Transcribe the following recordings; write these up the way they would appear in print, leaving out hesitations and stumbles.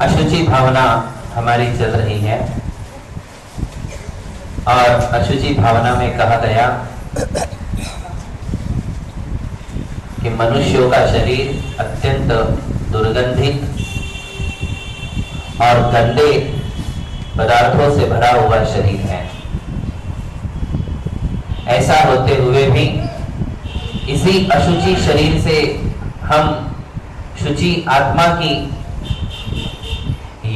अशुचि भावना हमारी चल रही है और अशुचि भावना में कहा गया कि मनुष्यों का शरीर अत्यंत दुर्गंधित और गंदे पदार्थों से भरा हुआ शरीर है। ऐसा होते हुए भी इसी अशुचि शरीर से हम शुचि आत्मा की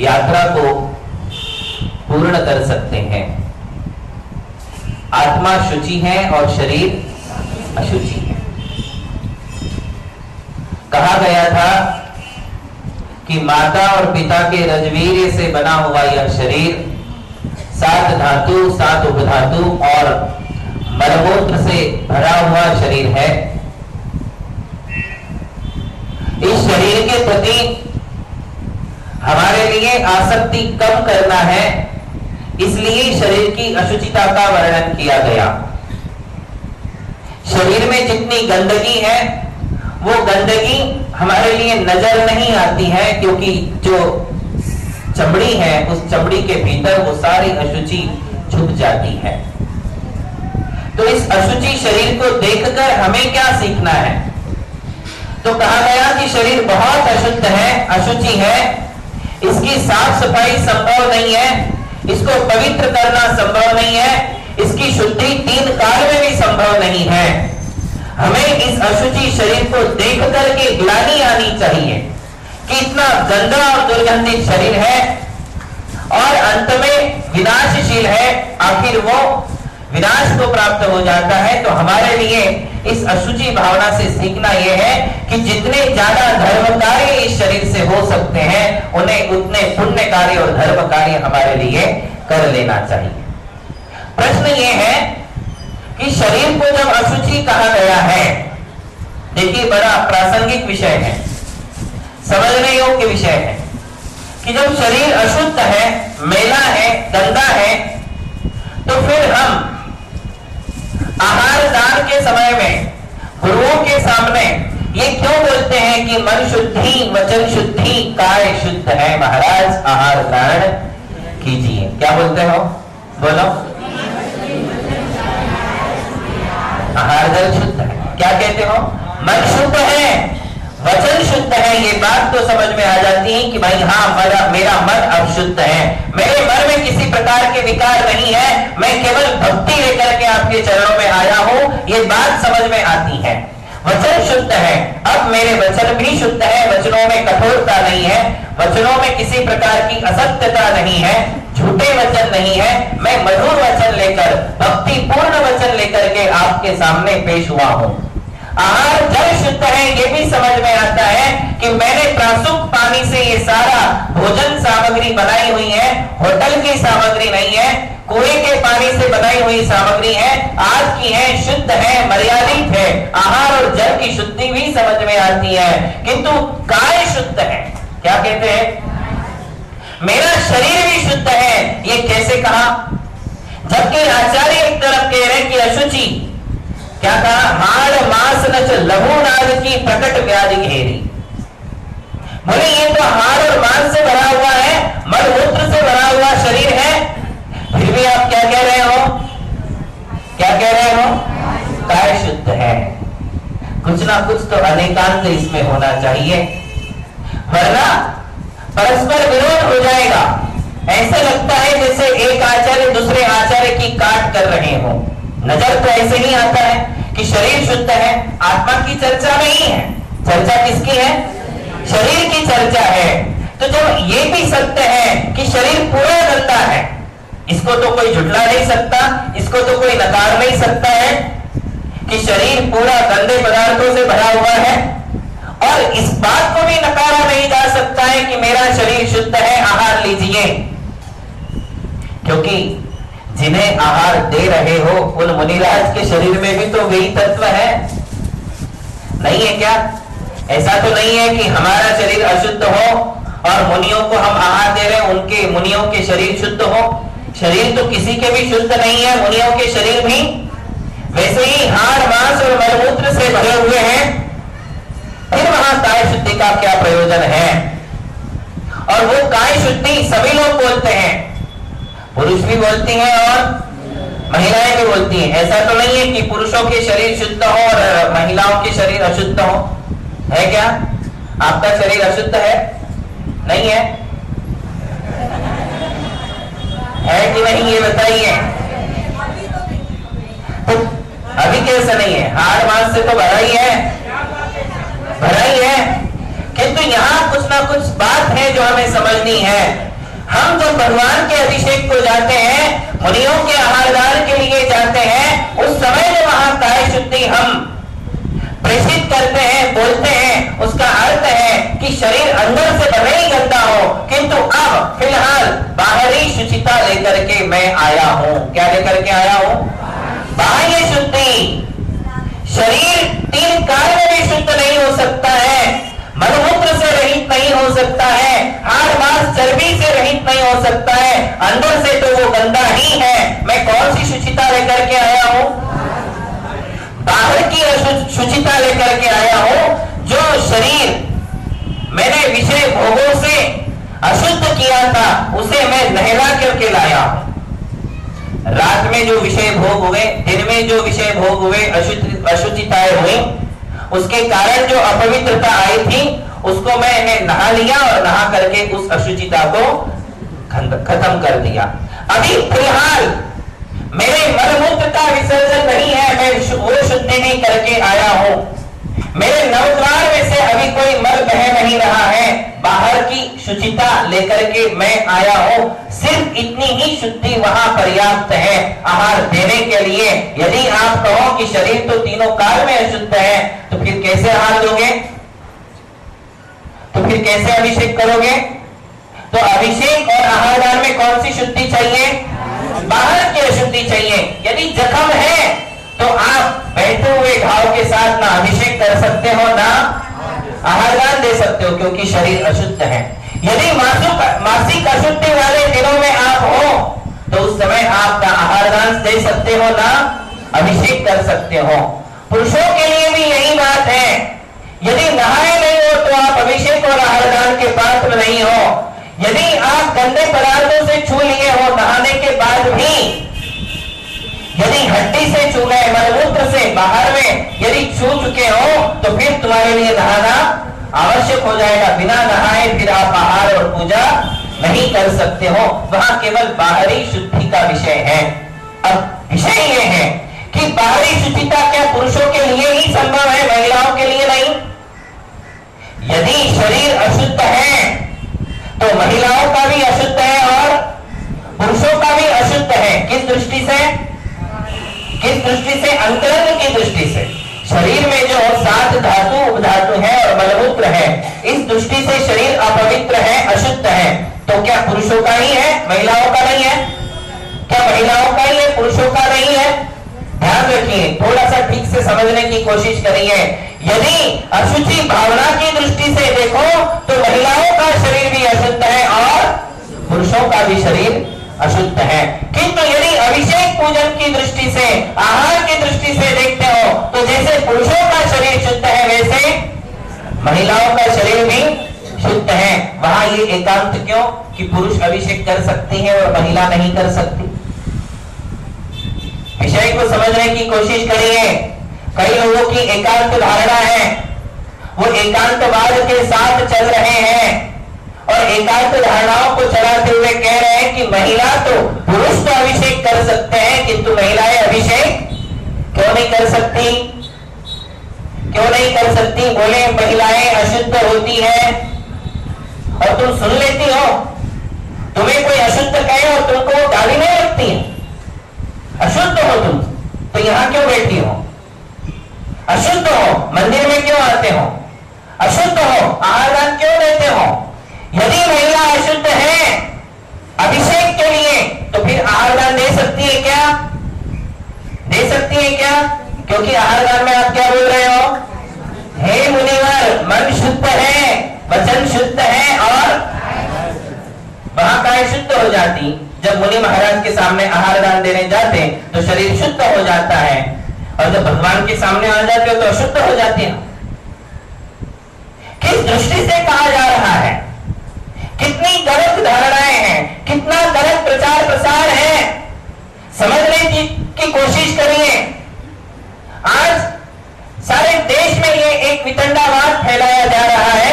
यात्रा को पूर्ण कर सकते हैं। आत्मा शुचि है और शरीर अशुचि है। कहा गया था कि माता और पिता के रजवीर्य से बना हुआ यह शरीर 7 धातु 7 उपधातु और मलमूत्र से भरा हुआ शरीर है। इस शरीर के प्रति हमारे लिए आसक्ति कम करना है, इसलिए शरीर की अशुचिता का वर्णन किया गया। शरीर में जितनी गंदगी है वो गंदगी हमारे लिए नजर नहीं आती है, क्योंकि जो चमड़ी है उस चमड़ी के भीतर वो सारी अशुचि छुप जाती है। तो इस अशुचि शरीर को देखकर हमें क्या सीखना है? तो कहा गया कि शरीर बहुत अशुद्ध है, अशुचि है, इसकी साफ सफाई संभव नहीं है, इसको पवित्र करना संभव नहीं है, इसकी शुद्धि 3 काल में भी संभव नहीं है। हमें इस अशुचि शरीर को देख करके ग्लानि आनी चाहिए कि इतना गंदा और दुर्गंधित शरीर है और अंत में विनाशशील है, आखिर वो विनाश को प्राप्त हो जाता है। तो हमारे लिए इस अशुचि भावना से सीखना यह है कि जितने ज्यादा धर्म कार्य इस शरीर से हो सकते हैं उन्हें उतने पुण्य कार्य और धर्म कार्य हमारे लिए कर लेना चाहिए। प्रश्न यह है कि शरीर को जब अशुचि कहा गया है, देखिए बड़ा प्रासंगिक विषय है, समझने योग्य विषय है कि जब शरीर अशुद्ध है, मैला है, गंदा है, तो फिर हम आहार दान के समय में गुरुओं के सामने ये क्यों बोलते हैं कि मन शुद्धि, वचन शुद्धि, काय शुद्ध है, महाराज आहार दान कीजिए? क्या बोलते हो? बोलो। आहार दान शुद्ध है। क्या कहते हो? मन शुद्ध है, वचन शुद्ध है। ये बात तो समझ में आ जाती है कि भाई हाँ, मेरा मन अब शुद्ध है, मेरे मन में किसी प्रकार के विकार नहीं है, मैं केवल भक्ति लेकर के आपके चरणों में आया हूं, ये बात समझ में आती है। वचन शुद्ध है, अब मेरे वचन भी शुद्ध है, वचनों में कठोरता नहीं है, वचनों में किसी प्रकार की असत्यता नहीं है, झूठे वचन नहीं है, मैं मधुर वचन लेकर, भक्ति पूर्ण वचन लेकर के आपके सामने पेश हुआ हूं। आहार जल शुद्ध है, ये भी समझ में आता है कि मैंने प्रासुक पानी से ये सारा भोजन सामग्री बनाई हुई है, होटल की सामग्री नहीं है, कुएं के पानी से बनाई हुई सामग्री है, आज की है, शुद्ध है, मर्यादित है। आहार और जल की शुद्धि भी समझ में आती है, किंतु काय शुद्ध है। क्या कहते हैं? मेरा शरीर भी शुद्ध है। ये कैसे कहा? जबकि आचार्य एक तरफ कह रहे कि अशुचि, क्या कहा? हाड़ मांस नच लहू नाद की प्रकट व्याधि घेरी। बोले ये तो हाड़ और मांस से भरा हुआ है, मलमूत्र से भरा हुआ शरीर है, फिर भी आप क्या कह रहे हो? क्या कह रहे हो? काय शुद्ध है। कुछ ना कुछ तो अनेकांत इसमें होना चाहिए, वरना परस्पर विरोध हो जाएगा। ऐसे लगता है जैसे एक आचार्य दूसरे आचार्य की काट कर रहे हो। नजर तो ऐसे ही आता है कि शरीर शुद्ध है, आत्मा की चर्चा नहीं है। चर्चा किसकी है? शरीर की चर्चा है। तो जब ये भी सत्य है कि शरीर पूरा गंदा है, इसको तो कोई झुठला नहीं सकता, इसको तो कोई नकार नहीं सकता है कि शरीर पूरा गंदे पदार्थों से भरा हुआ है, और इस बात को भी नकारा नहीं जा सकता है कि मेरा शरीर शुद्ध है, आहार लीजिए। क्योंकि जिन्हें आहार दे रहे हो उन मुनिराज के शरीर में भी तो वही तत्व है, नहीं है क्या? ऐसा तो नहीं है कि हमारा शरीर अशुद्ध हो और मुनियों को हम आहार दे रहे हैं, उनके मुनियों के शरीर शुद्ध हो। शरीर तो किसी के भी शुद्ध नहीं है, मुनियों के शरीर भी वैसे ही हाड़ मांस और मलमूत्र से भरे हुए हैं। फिर वहां काय शुद्धि का क्या प्रयोजन? भोजन है। और वो काय शुद्धि सभी लोग बोलते हैं, पुरुष भी बोलती हैं और महिलाएं भी बोलती हैं। ऐसा तो नहीं है कि पुरुषों के शरीर शुद्ध हो और महिलाओं के शरीर अशुद्ध हो, है क्या? आपका शरीर अशुद्ध है? नहीं है? है कि नहीं, ये बताइए। तो अभी कैसा नहीं है? हाड़ मांस से तो भरा ही है, भरा ही है। किंतु यहाँ कुछ ना कुछ बात है जो हमें समझनी है। हम जब भगवान के अभिषेक को जाते हैं, मुनियों के आहारदान के लिए जाते हैं, उस समय में वहां काय शुद्धि हम प्रेषित करते हैं, बोलते हैं, उसका अर्थ है कि शरीर अंदर से भले ही गंदा हो, किंतु अब फिलहाल बाहरी शुचिता लेकर के मैं आया हूं। क्या लेकर के आया हूं? बाह्य शुद्धि। शरीर 3 काल में भी शुद्ध नहीं हो सकता है, मलमूत्र से रहित नहीं हो सकता है, हाड़ मांस चर्बी से रहित नहीं हो सकता है, अंदर से तो वो गंदा ही है। मैं कौन सी शुचिता लेकर के आया हूं? बाहर की शुचिता लेकर के आया हूं। जो शरीर मैंने विषय भोगों से अशुद्ध किया था, उसे मैं नहला करके लाया हूं। रात में जो विषय भोग हुए, दिन में जो विषय भोग हुए, अशुचिताएं हुई, उसके कारण जो अपवित्रता आई थी, उसको मैंने नहा लिया और नहा करके उस अशुचिता को खत्म कर दिया। अभी फिलहाल मेरे मलमूत्र का विसर्जन नहीं है, मैं वो शुद्धि नहीं करके आया हूं। मेरे नवद्वार में से अभी कोई मल बह नहीं रहा है, बाहर की शुचिता लेकर के मैं आया हूं। सिर्फ इतनी ही शुद्धि वहां पर्याप्त है आहार देने के लिए। यदि आप कहो कि शरीर तो तीनों काल में अशुद्ध है, तो फिर कैसे आहार दोगे? तो फिर कैसे अभिषेक करोगे? तो अभिषेक और आहारदान में कौन सी शुद्धि चाहिए? बाहर की अशुद्धि चाहिए। यदि जख्म है तो आप बैठे हुए घाव के साथ ना अभिषेक कर सकते हो, ना आहारदान दे सकते हो, क्योंकि शरीर अशुद्ध है। यदि मासिक अशुद्धि वाले दिनों में आप हो, तो उस समय आप ना आहारदान दे सकते हो, ना अभिषेक कर सकते हो। पुरुषों के लिए भी यही बात है। यदि नहाए नहीं हो तो आप अभिषेक और आहारदान के पात्र नहीं हो। यदि आप गंदे पदार्थों से छू लिए हो, नहाने के बाद भी यदि हड्डी से छू गए, मलमूत्र से बाहर में यदि छू चुके हो, तो फिर तुम्हारे लिए नहाना आवश्यक हो जाएगा। बिना नहाए फिर आप आहार और पूजा नहीं कर सकते हो। वहां केवल बाहरी शुद्धि का विषय है। अब विषय यह है कि बाहरी शुचिता क्या पुरुषों के लिए ही संभव है, महिलाओं के लिए नहीं? यदि शरीर अशुद्ध है तो महिलाओं का भी अशुद्ध है और पुरुषों का भी अशुद्ध है। किस दृष्टि से? किस दृष्टि से? अंतरंग की दृष्टि से। शरीर में जो 7 धातु, उपधातु है और मलमूत्र है, इस दृष्टि से शरीर अपवित्र है, अशुद्ध है। तो क्या पुरुषों का ही है, महिलाओं का नहीं है? क्या महिलाओं का ही है, पुरुषों का नहीं है? ध्यान रखिए, थोड़ा सा ठीक से समझने की कोशिश करिए। यदि अशुचि भावना की दृष्टि से देखो तो महिलाओं का शरीर भी अशुद्ध है और पुरुषों का भी शरीर अशुद्ध है। किंतु यदि अभिषेक पूजन की दृष्टि से, आहार की दृष्टि से देखते हो, तो जैसे पुरुषों का शरीर शुद्ध है, वैसे महिलाओं का शरीर भी शुद्ध है। वहां ये एकांत क्यों कि पुरुष अभिषेक कर सकती है और महिला नहीं कर सकती? विषय को समझने की कोशिश करिए। कई लोगों की एकांत धारणा है, वो एकांतवाद के साथ चल रहे हैं और एकांत धारणाओं को चलाते हुए कह रहे हैं कि महिला तो, पुरुष तो अभिषेक कर सकते हैं, किंतु महिलाएं अभिषेक क्यों नहीं कर सकती? क्यों नहीं कर सकती? बोले महिलाएं अशुद्ध होती है और तुम सुन लेती हो। तुम्हें कोई अशुद्ध कहे और तुमको गाली नहीं लगती है? अशुद्ध हो तुम तो यहां क्यों बैठी हो? अशुद्ध हो मंदिर में क्यों आते हो? अशुद्ध हो आहारदान क्यों देते हो? यदि महिला अशुद्ध है अभिषेक के लिए, तो फिर आहारदान दे सकती है क्या? दे सकती है क्या? क्योंकि आहारदान में आप क्या बोल रहे हो? हे मुनिवर, मन शुद्ध है, वचन शुद्ध है और वहां काय शुद्ध हो जाती। जब मुनि महाराज के सामने आहारदान देने जाते तो शरीर शुद्ध हो जाता है, और जब भगवान के सामने आ जाते हो तो अशुद्ध हो जाते हैं। किस दृष्टि से कहा जा कितना गलत प्रचार प्रसार है, समझने की कोशिश करिए। आज सारे देश में ये एक वितंडावाद फैलाया जा रहा है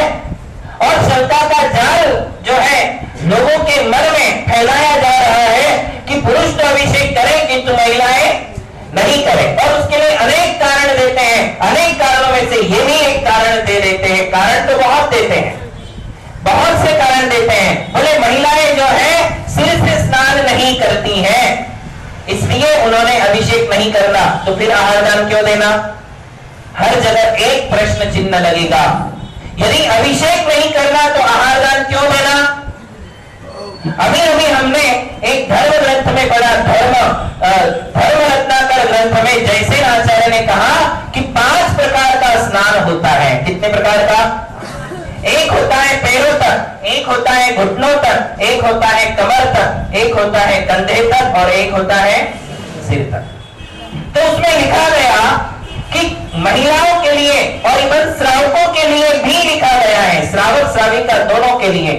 और शंका का जाल जो है लोगों के मन में फैलाया जा रहा है कि पुरुष तो अभिषेक करें किंतु महिलाएं नहीं करें, और उसके लिए अनेक कारण देते हैं। अनेक कारणों में से ये भी एक कारण दे देते हैं। कारण तो बहुत देते हैं, बहुत से कारण देते हैं। बोले महिलाएं जो है सिर से स्नान नहीं करती हैं, इसलिए उन्होंने अभिषेक नहीं करना, तो फिर आहार दान क्यों देना? हर जगह एक प्रश्न चिन्ह लगेगा। यदि अभिषेक नहीं करना तो आहार दान क्यों देना? अभी अभी हमने एक धर्म ग्रंथ में पढ़ा, धर्म रत्नाकर ग्रंथ में जयसेन आचार्य ने कहा कि 5 प्रकार का स्नान होता है। कितने प्रकार का? एक होता है पैरों तक, एक होता है घुटनों तक, एक होता है कमर तक, एक होता है कंधे तक और एक होता है सिर तक। तो उसमें लिखा गया कि महिलाओं के लिए और इवन श्रावकों के लिए भी लिखा गया है, श्रावक श्राविका दोनों के लिए,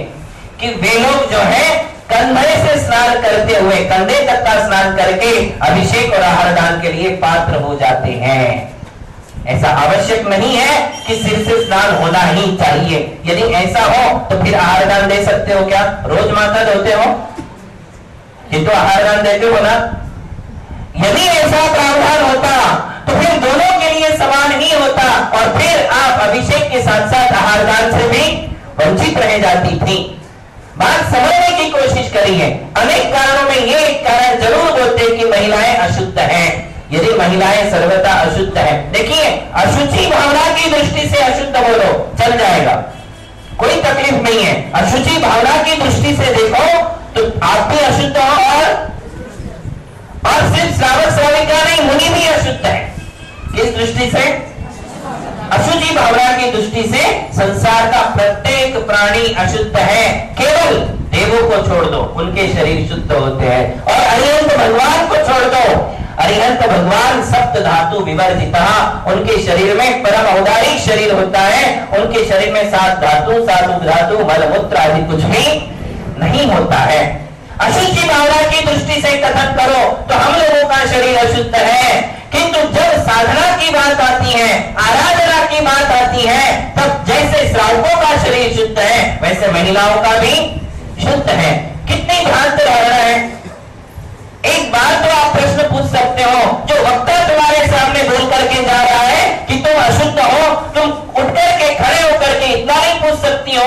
कि वे लोग जो है कंधे से स्नान करते हुए कंधे तक का स्नान करके अभिषेक और आहार दान के लिए पात्र हो जाते हैं। ऐसा आवश्यक नहीं है कि सिर से स्नान होना ही चाहिए। यदि ऐसा हो तो फिर आहार दान दे सकते हो क्या? रोज माथा धोते हो कि तो आहार दान देते हो ना? यदि ऐसा प्रावधान होता तो फिर दोनों के लिए समान ही होता और फिर आप अभिषेक के साथ साथ आहार दान से भी वंचित रह जाती थी। बात समझने की कोशिश करिए। अनेक कारणों में ये एक कारण जरूर बोलते कि महिलाएं अशुद्ध हैं। यदि महिलाएं सर्वथा अशुद्ध हैं, देखिए अशुचि भावना की दृष्टि से अशुद्ध बोलो चल जाएगा, कोई तकलीफ नहीं है। अशुचि भावना की दृष्टि से देखो तो आप भी अशुद्ध हो और सिर्फ श्रावक श्राविका नहीं, मुनि भी अशुद्ध है। किस दृष्टि से? अशुचि भावना की दृष्टि से संसार का प्रत्येक प्राणी अशुद्ध है, केवल देवों को छोड़ दो, उनके शरीर शुद्ध होते हैं। और अरिहंत भगवान को छोड़ दो, अरिहंत भगवान सप्त धातु विवर्जिता, उनके शरीर में परम औदारिक शरीर होता है। उनके शरीर में 7 धातु, 7 उपधातु, मल मूत्र आदि कुछ भी नहीं होता है। अशुचि भावना की दृष्टि से कथन करो तो हम लोगों का शरीर अशुद्ध है, किंतु जब साधना की बात आती है, आराधना की बात आती है, तब जैसे श्रावकों का शरीर शुद्ध है वैसे महिलाओं का भी शुद्ध है। कितनी भ्रांत धारणा है। एक बार तो आप प्रश्न पूछ सकते हो, जो वक्ता तुम्हारे सामने बोल करके जा रहा है कि तुम अशुद्ध हो, तुम उठ करके खड़े होकर के इतना नहीं पूछ सकती हो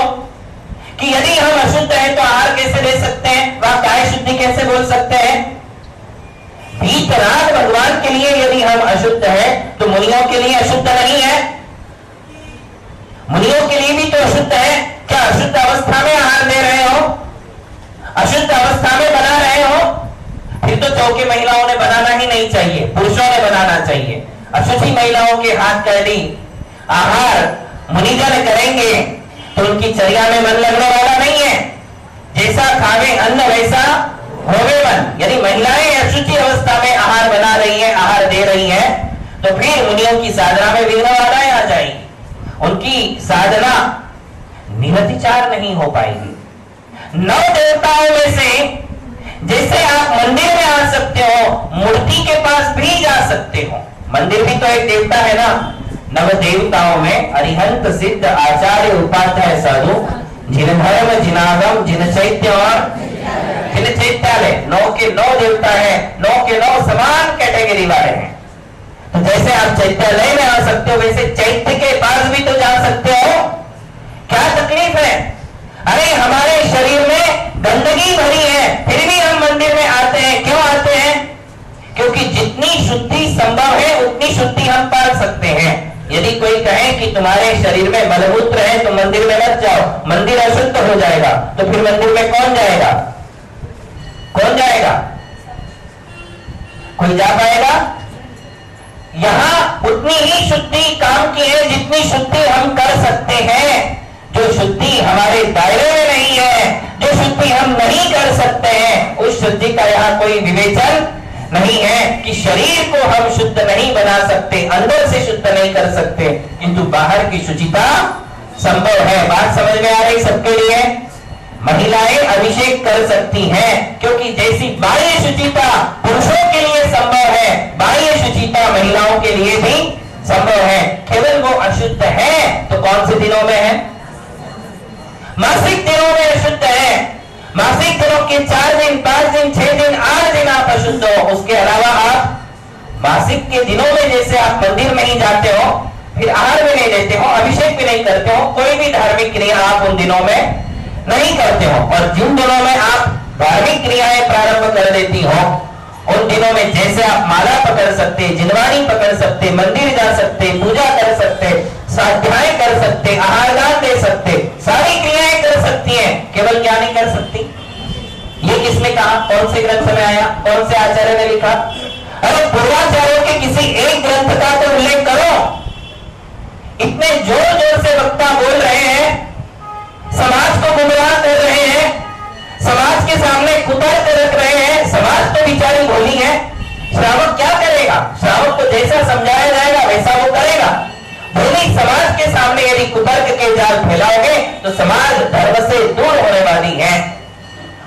कि यदि हम अशुद्ध हैं तो आहार कैसे ले सकते हैं, वह काय शुद्धि कैसे बोल सकते हैं? भीतराग भगवान के लिए यदि हम अशुद्ध हैं तो मुनियों के लिए अशुद्ध नहीं है? मुनियों के लिए भी तो अशुद्ध है। क्या अशुद्ध अवस्था में आहार दे रहे हो? अशुद्ध अवस्था में बना रहे हो? फिर तो चौकी महिलाओं ने बनाना ही नहीं चाहिए, पुरुषों ने बनाना चाहिए। अशुचि महिलाओं के हाथ कैडी आहार मुनिजन करेंगे तो उनकी चर्या में मन लगने वाला नहीं है। जैसा खावे अन्न वैसा होवे मन। यदि महिलाएं अशुचि अवस्था में आहार बना रही है, आहार दे रही है, तो फिर मुनियों की साधना में विघ्न बाधाएं आ जाएगी, उनकी साधना निरतिचार नहीं हो पाएगी। 9 देवताओं में से जैसे आप मंदिर में आ सकते हो, मूर्ति के पास भी जा सकते हो। मंदिर भी तो एक देवता है ना। 9 देवताओं में अरिहंत सिद्ध आचार्य उपाध्याय साधु, जिन धर्म जिनागम जिन चैत्य और जिन चैत्यालय, 9 के 9 देवता है, 9 के 9 समान कैटेगरी वाले हैं। तो जैसे आप चैत्यालय में आ सकते हो वैसे चैत्य के पास भी तो जा सकते हो। क्या तकलीफ है? अरे हमारे शरीर में गंदगी भरी है फिर भी हम मंदिर में आते हैं। क्यों आते हैं? क्योंकि जितनी शुद्धि संभव है उतनी शुद्धि हम पाल सकते हैं। यदि कोई कहे कि तुम्हारे शरीर में मलमूत्र है तो मंदिर में मत जाओ, मंदिर अशुद्ध हो जाएगा, तो फिर मंदिर में कौन जाएगा? कौन जाएगा? कोई जा पाएगा? यहां उतनी ही शुद्धि काम की है जितनी शुद्धि हम कर सकते हैं। जो शुद्धि हमारे दायरे में नहीं है, जो शुद्धि हम नहीं कर सकते हैं, उस शुद्धि का यहाँ कोई विवेचन नहीं है कि शरीर को हम शुद्ध नहीं बना सकते, अंदर से शुद्ध नहीं कर सकते, किंतु बाहर की शुचिता संभव है। बात समझ में आ रही सबके लिए? महिलाएं अभिषेक कर सकती हैं, क्योंकि जैसी बाह्य शुचिता पुरुषों के लिए संभव है, बाह्य शुचिता महिलाओं के लिए भी संभव है। केवल वो अशुद्ध है तो कौन से दिनों में है? मासिक दिनों में अशुद्ध है। मासिक दिनों के 4 दिन, 5 दिन, 6 दिन, 8 दिन आप अशुद्ध हो। उसके अलावा आप मासिक के दिनों में जैसे आप मंदिर में ही जाते हो, फिर आहार भी नहीं लेते हो, अभिषेक भी नहीं करते हो, कोई भी धार्मिक क्रिया आप उन दिनों में नहीं करते हो, और जिन दिनों में आप धार्मिक क्रियाएं प्रारंभ कर देती हो, उन दिनों में जैसे आप माला पकड़ सकते, जिनवानी पकड़ सकते, मंदिर जा सकते, पूजा कर सकते, स्वाध्याय कर सकते, आहार दान दे सकते, सारी क्रियाएं कर सकती हैं, केवल क्या नहीं कर सकती? ये किसने कहा? कौन से ग्रंथ में आया? कौन से आचार्य ने लिखा? अरे पूर्वाचार्यों के किसी एक ग्रंथ का तो उल्लेख करो। इतने जोर जोर से वक्ता बोल रहे हैं, समाज को गुमराह कर रहे हैं, समाज के सामने कुतर्क रख रहे हैं, समाज तो बेचारी भोली है, श्रावक क्या करेगा? श्रावक को जैसा समझाया जाएगा वैसा वो करेगा। भोली समाज के सामने यदि कुतर्क के जाल फैलाओगे तो समाज धर्म से दूर होने वाली है।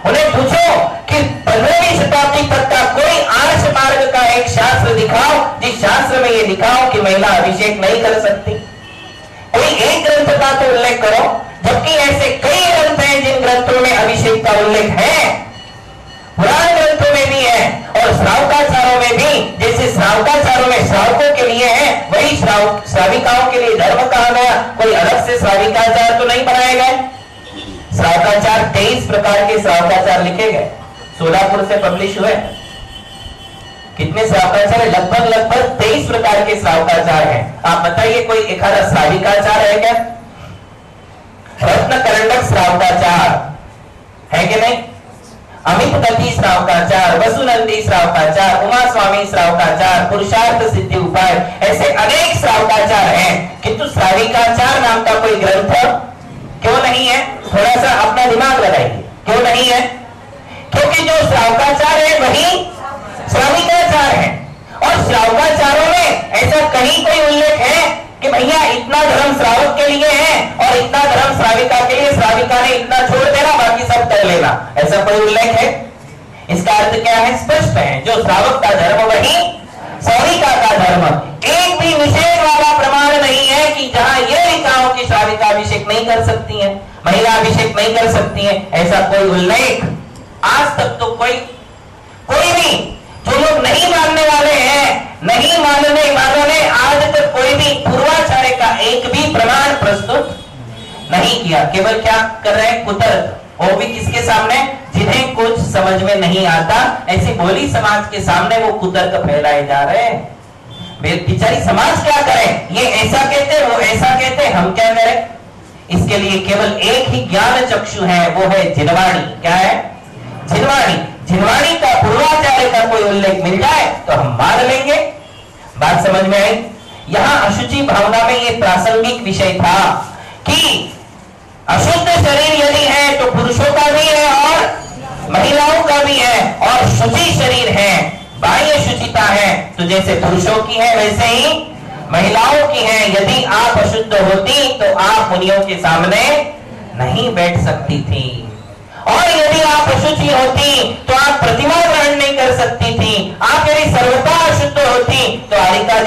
उन्हें पूछो कि 15वीं शताब्दी तक का कोई आर्ष मार्ग का एक शास्त्र दिखाओ जिस शास्त्र में ये लिखाओ कि महिला अभिषेक नहीं कर सकती। कोई एक ग्रंथ का तो उल्लेख करो, जबकि ऐसे कई ग्रंथ हैं जिन ग्रंथों में अभिषेक का उल्लेख है, पुराण ग्रंथों में भी है और श्रावकाचारों में भी। जैसे श्रावकाचारों में श्रावकों के लिए है, वही श्राविकाओं के लिए धर्म कहा गया। कोई अलग से श्राविकाचार तो नहीं बनाए गए। श्रावकाचार 23 प्रकार के श्रावकाचार लिखे गए, सोलापुर से पब्लिश हुए। कितने श्रावकाचार है? लगभग 23 प्रकार के श्रावकाचार हैं। आप बताइए कोई एक आधा श्राविकाचार है क्या? रत्न करंडक श्रावकाचार है कि नहीं? अमित गति श्रावकाचार, वसुनंदी श्रावकाचार, उमा स्वामी श्रावकाचार, पुरुषार्थ सिद्धि उपाय, ऐसे अनेक श्रावकाचार हैं, किंतु श्राविकाचार नाम का कोई ग्रंथ क्यों नहीं है? थोड़ा सा अपना दिमाग लगाइए, क्यों नहीं है? क्योंकि जो श्रावकाचार है वही श्राविकाचार है, और श्रावकाचारों में ऐसा कहीं कोई उल्लेख है कि भैया इतना धर्म श्रावक के लिए है और इतना धर्म श्राविका के लिए, श्राविका ने इतना छोड़ देना बाकी सब कर लेना, ऐसा कोई उल्लेख है? इसका अर्थ क्या है? स्पष्ट है, जो श्रावक का धर्म वही श्राविका का धर्म। एक भी निषेध वाला प्रमाण नहीं है कि जहां यह लिखा हो कि श्राविका अभिषेक नहीं कर सकती है, महिला अभिषेक नहीं कर सकती है, ऐसा कोई उल्लेख आज तक तो कोई भी, जो लोग नहीं मानने वाले हैं, नहीं मानने वालों ने आज तक कोई भी पूर्वाचार्य का एक भी प्रमाण प्रस्तुत नहीं किया। केवल क्या कर रहे हैं? कुतर्क, वो भी किसके सामने? जिन्हें कुछ समझ में नहीं आता, ऐसी भोली समाज के सामने वो कुतर्क फैलाए जा रहे हैं। बेचारी समाज क्या करे? ये ऐसा कहते, वो ऐसा कहते, हम क्या करें? इसके लिए केवल एक ही ज्ञान चक्षु है, वो है जिनवाणी। क्या है? जिनवाणी। जिनवाणी का पूर्वाचार्य का कोई उल्लेख मिल जाए तो हम मान लेंगे। बात समझ में आई? यहां अशुचि भावना में ये प्रासंगिक विषय था कि अशुद्ध शरीर यदि है तो पुरुषों का भी है और महिलाओं का भी है, और शुचि शरीर है, बाह्य शुचिता है, तो जैसे पुरुषों की है वैसे ही महिलाओं की है। यदि आप अशुद्ध होती तो आप मुनियों के सामने नहीं बैठ सकती थी, और यदि आप अशुचि होती तो आप प्रतिमा ग्रहण नहीं कर सकती थी। आप यदि सर्वथा अशुद्ध होती तो आरिका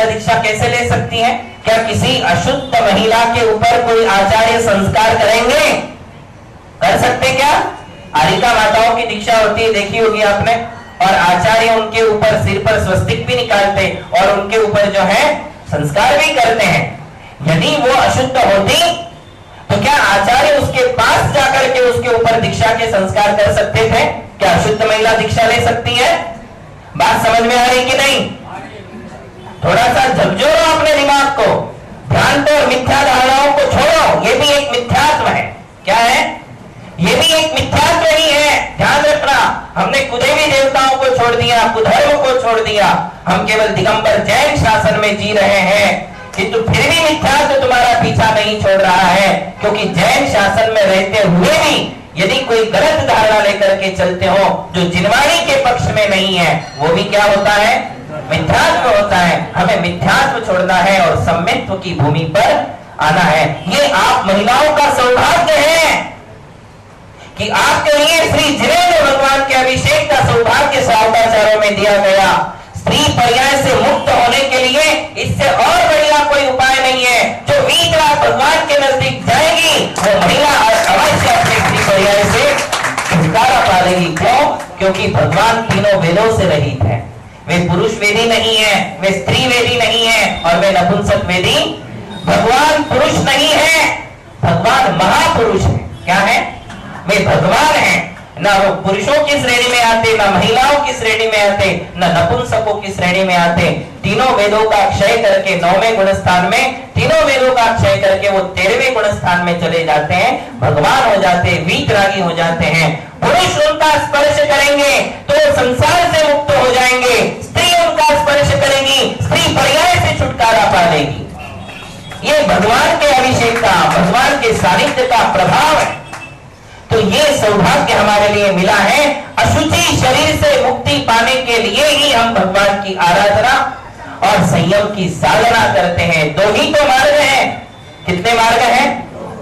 दीक्षा कैसे ले सकती हैं? क्या किसी अशुद्ध महिला के ऊपर कोई आचार्य संस्कार करेंगे? कर सकते क्या? आरिका माताओं की दीक्षा होती है, देखी होगी आपने, और आचार्य उनके ऊपर सिर पर स्वस्तिक भी निकालते और उनके ऊपर जो है संस्कार भी करते हैं। यदि वो अशुद्ध होती तो क्या आचार्य उसके पास जाकर के उसके ऊपर दीक्षा के संस्कार कर सकते थे? क्या अशुद्ध महिला दीक्षा ले सकती है? बात समझ में आ रही कि नहीं? थोड़ा सा झकझोरो अपने दिमाग को, भ्रांत और मिथ्या धारणाओं को छोड़ो। ये भी एक मिथ्यात्व है। क्या है? ये भी एक मिथ्यात्व ही है, ध्यान रखना। हमने कुदेवी देवताओं को छोड़ दिया, कुधर्म को छोड़ दिया, हम केवल दिगंबर जैन शासन में जी रहे हैं, किंतु फिर भी मिथ्यात्व तुम्हारा पीछा नहीं छोड़ रहा है, क्योंकि जैन शासन में रहते हुए भी यदि कोई गलत धारणा लेकर के चलते हो जो जिनवाणी के पक्ष में नहीं है, वो भी क्या होता है? मिथ्यात्व होता है। हमें मिथ्यात्व छोड़ना है और सम्मित्व की भूमि पर आना है। ये आप महिलाओं का सौभाग्य है आपके लिए श्री जिनेंद्र भगवान के अभिषेक का सौभाग्य शावकाचार्यों में दिया गया। स्त्री पर्याय से मुक्त होने के लिए इससे और बढ़िया कोई उपाय नहीं है। जो वीतराग भगवान के नजदीक जाएगी वो महिला अवश्य अपने स्त्री पर्याय से छुटकारा पा लेगी। क्यों? क्योंकि भगवान तीनों वेदों से रहित है। वे पुरुष वेदी नहीं है, वे स्त्री वेदी नहीं है और वे नपुंसक वेदी। भगवान पुरुष नहीं है, भगवान महापुरुष है। क्या है? वे भगवान हैं। ना वो पुरुषों की श्रेणी में आते, ना महिलाओं की श्रेणी में आते, ना नपुंसकों की श्रेणी में आते। तीनों वेदों का क्षय करके 9वें गुण स्थान में, तीनों वेदों का क्षय करके वो 13वें गुण स्थान में चले जाते हैं, भगवान हो जाते हैं, वीतरागी हो जाते हैं। पुरुष उनका स्पर्श करेंगे तो संसार से मुक्त हो जाएंगे, स्त्री उनका स्पर्श करेगी, स्त्री पर्याय से छुटकारा पा लेगी। ये भगवान के अभिषेक का, भगवान के सानिध्य का प्रभाव है। तो ये सौभाग्य हमारे लिए मिला है। अशुचि शरीर से मुक्ति पाने के लिए ही हम भगवान की आराधना और संयम की साधना करते हैं। दो ही तो मार्ग हैं। कितने मार्ग हैं?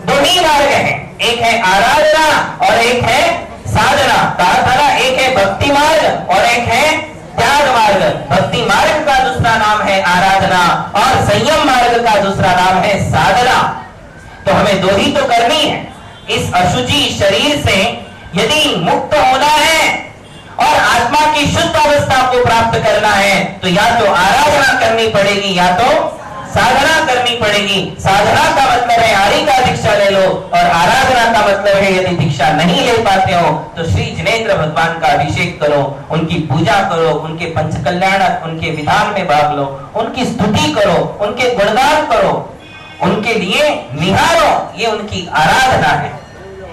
दो ही मार्ग हैं। एक है आराधना और एक है साधना। कहा एक है भक्ति मार्ग और एक है त्याग मार्ग। भक्ति मार्ग का दूसरा नाम है आराधना और संयम मार्ग का दूसरा नाम है साधना। तो हमें दो ही तो करनी है। इस अशुचि शरीर से यदि मुक्त होना है और आत्मा की शुद्ध अवस्था को प्राप्त करना है तो या तो आराधना करनी पड़ेगी या तो साधना करनी पड़ेगी। साधना का मतलब है हरि का दीक्षा ले लो और आराधना का मतलब है यदि दीक्षा नहीं ले पाते हो तो श्री जिनेंद्र भगवान का अभिषेक करो, उनकी पूजा करो, उनके पंचकल्याण उनके विधान में भाग लो, उनकी स्तुति करो, उनके गुणगान करो, उनके लिए निहारो। ये उनकी आराधना है।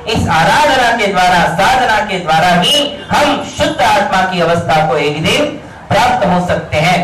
इस आराधना के द्वारा, साधना के द्वारा ही हम शुद्ध आत्मा की अवस्था को एक दिन प्राप्त हो सकते हैं।